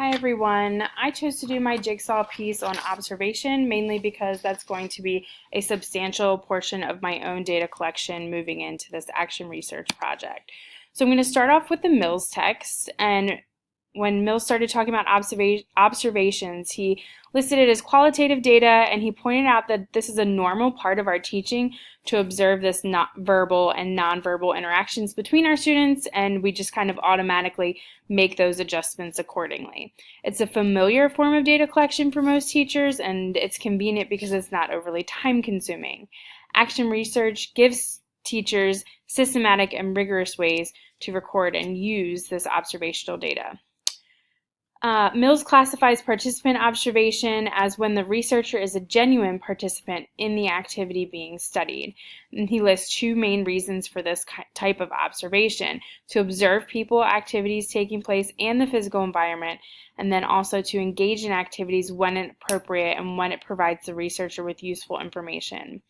Hi everyone. I chose to do my jigsaw piece on observation mainly because that's going to be a substantial portion of my own data collection moving into this action research project. So I'm going to start off with the Mills text, and when Mills started talking about observations, he listed it as qualitative data, and he pointed out that this is a normal part of our teaching to observe this not verbal and nonverbal interactions between our students, and we just kind of automatically make those adjustments accordingly. It's a familiar form of data collection for most teachers, and it's convenient because it's not overly time consuming. Action research gives teachers systematic and rigorous ways to record and use this observational data. Mills classifies participant observation as when the researcher is a genuine participant in the activity being studied. And he lists two main reasons for this type of observation: to observe people, activities taking place, and the physical environment, and then also to engage in activities when appropriate and when it provides the researcher with useful information.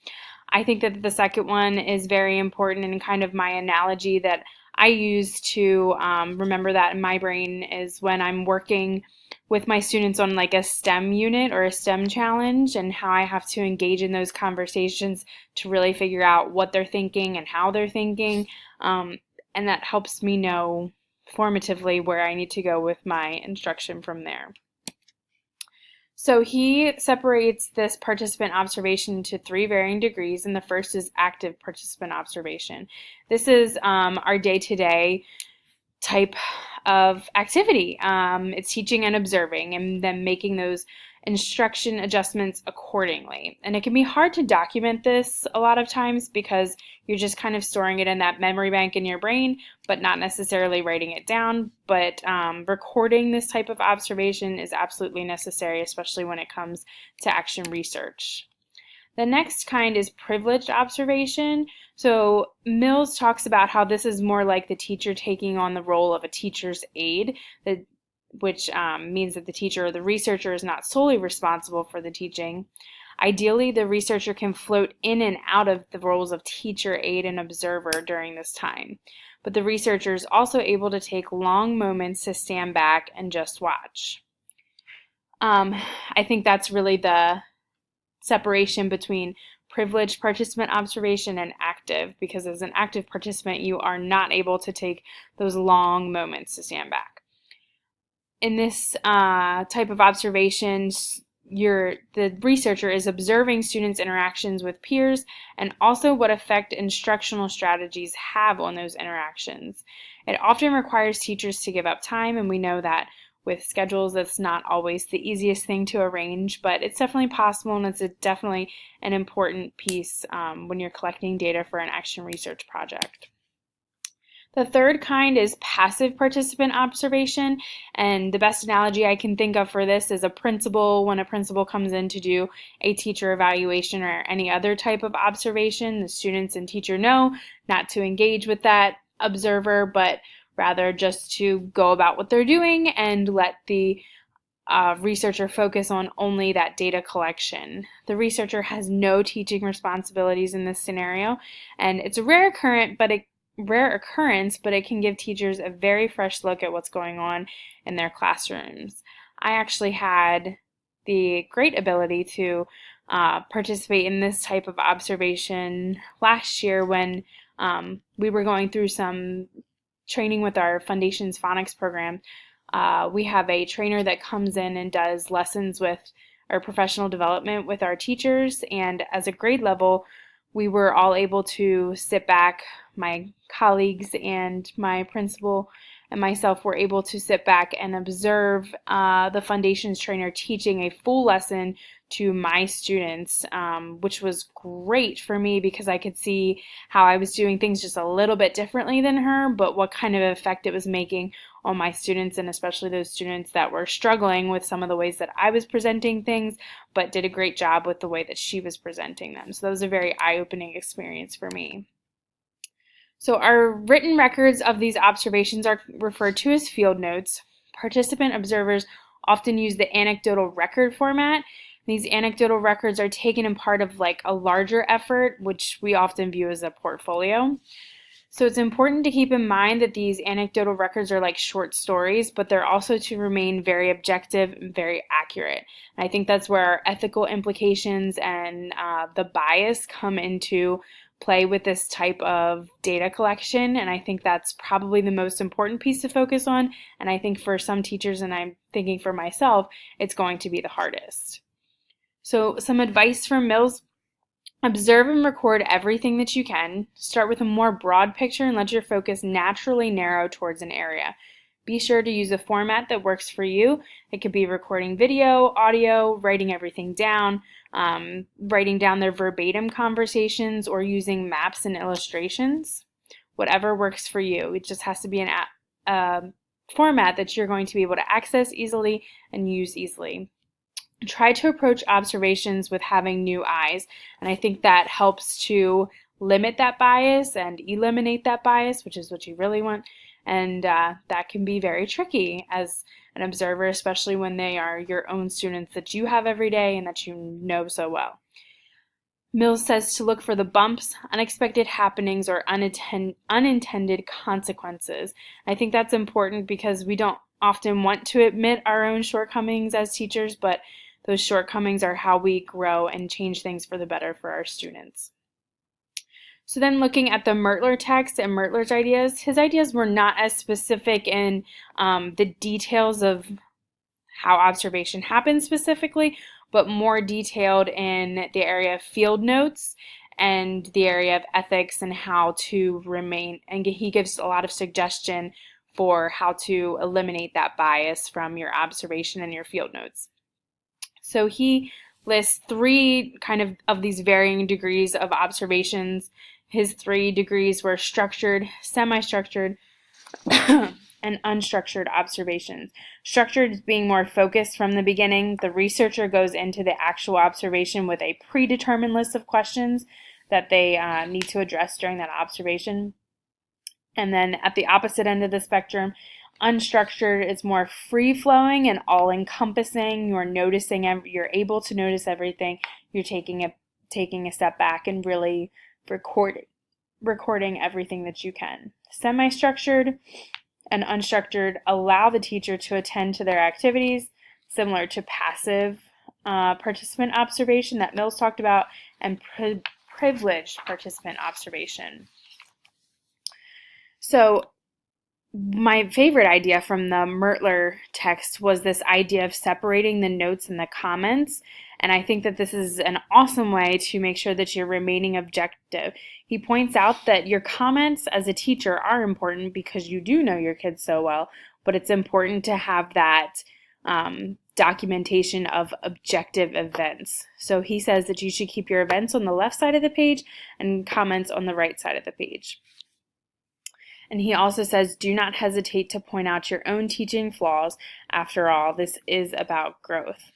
I think that the second one is very important, and kind of my analogy that I use to remember that in my brain is when I'm working with my students on like a STEM unit or a STEM challenge, and how I have to engage in those conversations to really figure out what they're thinking and how they're thinking, and that helps me know formatively where I need to go with my instruction from there. So he separates this participant observation into three varying degrees, and the first is active participant observation. This is our day-to-day type of activity. It's teaching and observing, and then making those instruction adjustments accordingly. And it can be hard to document this a lot of times because you're just kind of storing it in that memory bank in your brain, but not necessarily writing it down. But recording this type of observation is absolutely necessary, especially when it comes to action research. The next kind is privileged observation. So Mills talks about how this is more like the teacher taking on the role of a teacher's aide, which means that the teacher or the researcher is not solely responsible for the teaching. Ideally, the researcher can float in and out of the roles of teacher, aide, and observer during this time. But the researcher is also able to take long moments to stand back and just watch. I think that's really the separation between privileged participant observation and active, because as an active participant, you are not able to take those long moments to stand back. In this type of observations, the researcher is observing students' interactions with peers and also what effect instructional strategies have on those interactions. It often requires teachers to give up time, and we know that with schedules that's not always the easiest thing to arrange, but it's definitely possible, and it's definitely an important piece when you're collecting data for an action research project. The third kind is passive participant observation, and the best analogy I can think of for this is a principal. When a principal comes in to do a teacher evaluation or any other type of observation, the students and teacher know not to engage with that observer, but rather just to go about what they're doing and let the researcher focus on only that data collection. The researcher has no teaching responsibilities in this scenario, and it's a rare occurrence, but it can give teachers a very fresh look at what's going on in their classrooms. I actually had the great ability to participate in this type of observation last year when we were going through some training with our Foundations Phonics program. We have a trainer that comes in and does lessons with our professional development with our teachers, and as a grade level, we were all able to sit back. My colleagues and my principal and myself were able to sit back and observe the Foundations trainer teaching a full lesson to my students, which was great for me because I could see how I was doing things just a little bit differently than her, but what kind of effect it was making on my students, and especially those students that were struggling with some of the ways that I was presenting things, but did a great job with the way that she was presenting them. So that was a very eye-opening experience for me. So our written records of these observations are referred to as field notes. Participant observers often use the anecdotal record format. These anecdotal records are taken in part of like a larger effort, which we often view as a portfolio. So it's important to keep in mind that these anecdotal records are like short stories, but they're also to remain very objective and very accurate. And I think that's where our ethical implications and the bias come into play with this type of data collection. And I think that's probably the most important piece to focus on. And I think for some teachers, and I'm thinking for myself, it's going to be the hardest. So some advice from Mills: observe and record everything that you can. Start with a more broad picture and let your focus naturally narrow towards an area. Be sure to use a format that works for you. It could be recording video, audio, writing everything down, writing down their verbatim conversations, or using maps and illustrations. Whatever works for you. It just has to be an format that you're going to be able to access easily and use easily. Try to approach observations with having new eyes, and I think that helps to limit that bias and eliminate that bias, which is what you really want, and that can be very tricky as an observer, especially when they are your own students that you have every day and that you know so well. Mills says to look for the bumps, unexpected happenings, or unintended consequences. I think that's important because we don't often want to admit our own shortcomings as teachers, but those shortcomings are how we grow and change things for the better for our students. So then looking at the Mertler text and Mertler's ideas, his ideas were not as specific in the details of how observation happens specifically, but more detailed in the area of field notes and the area of ethics and how to remain, and he gives a lot of suggestion for how to eliminate that bias from your observation and your field notes. So he lists three kind of these varying degrees of observations. His 3 degrees were structured, semi-structured, and unstructured observations. Structured being more focused from the beginning. The researcher goes into the actual observation with a predetermined list of questions that they need to address during that observation. And then at the opposite end of the spectrum, unstructured is more free-flowing and all-encompassing. You're able to notice everything. You're taking a step back and really recording everything that you can. Semi-structured and unstructured allow the teacher to attend to their activities, similar to passive participant observation that Mills talked about, and privileged participant observation. So my favorite idea from the Mertler text was this idea of separating the notes and the comments, and I think that this is an awesome way to make sure that you're remaining objective. He points out that your comments as a teacher are important because you do know your kids so well, but it's important to have that documentation of objective events. So he says that you should keep your events on the left side of the page and comments on the right side of the page. And he also says, do not hesitate to point out your own teaching flaws. After all, this is about growth.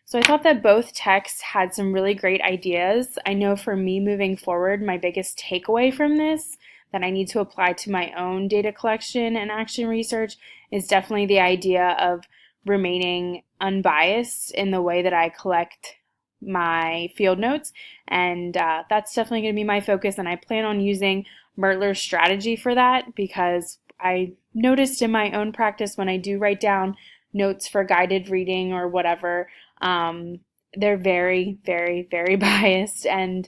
So I thought that both texts had some really great ideas. I know for me moving forward, my biggest takeaway from this that I need to apply to my own data collection and action research is definitely the idea of remaining unbiased in the way that I collect my field notes, and that's definitely going to be my focus, and I plan on using Mertler's strategy for that because I noticed in my own practice when I do write down notes for guided reading or whatever, they're very, very, very biased, and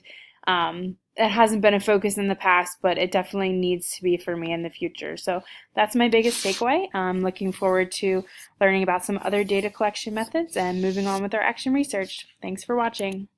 it hasn't been a focus in the past, but it definitely needs to be for me in the future. So that's my biggest takeaway. I'm looking forward to learning about some other data collection methods and moving on with our action research. Thanks for watching.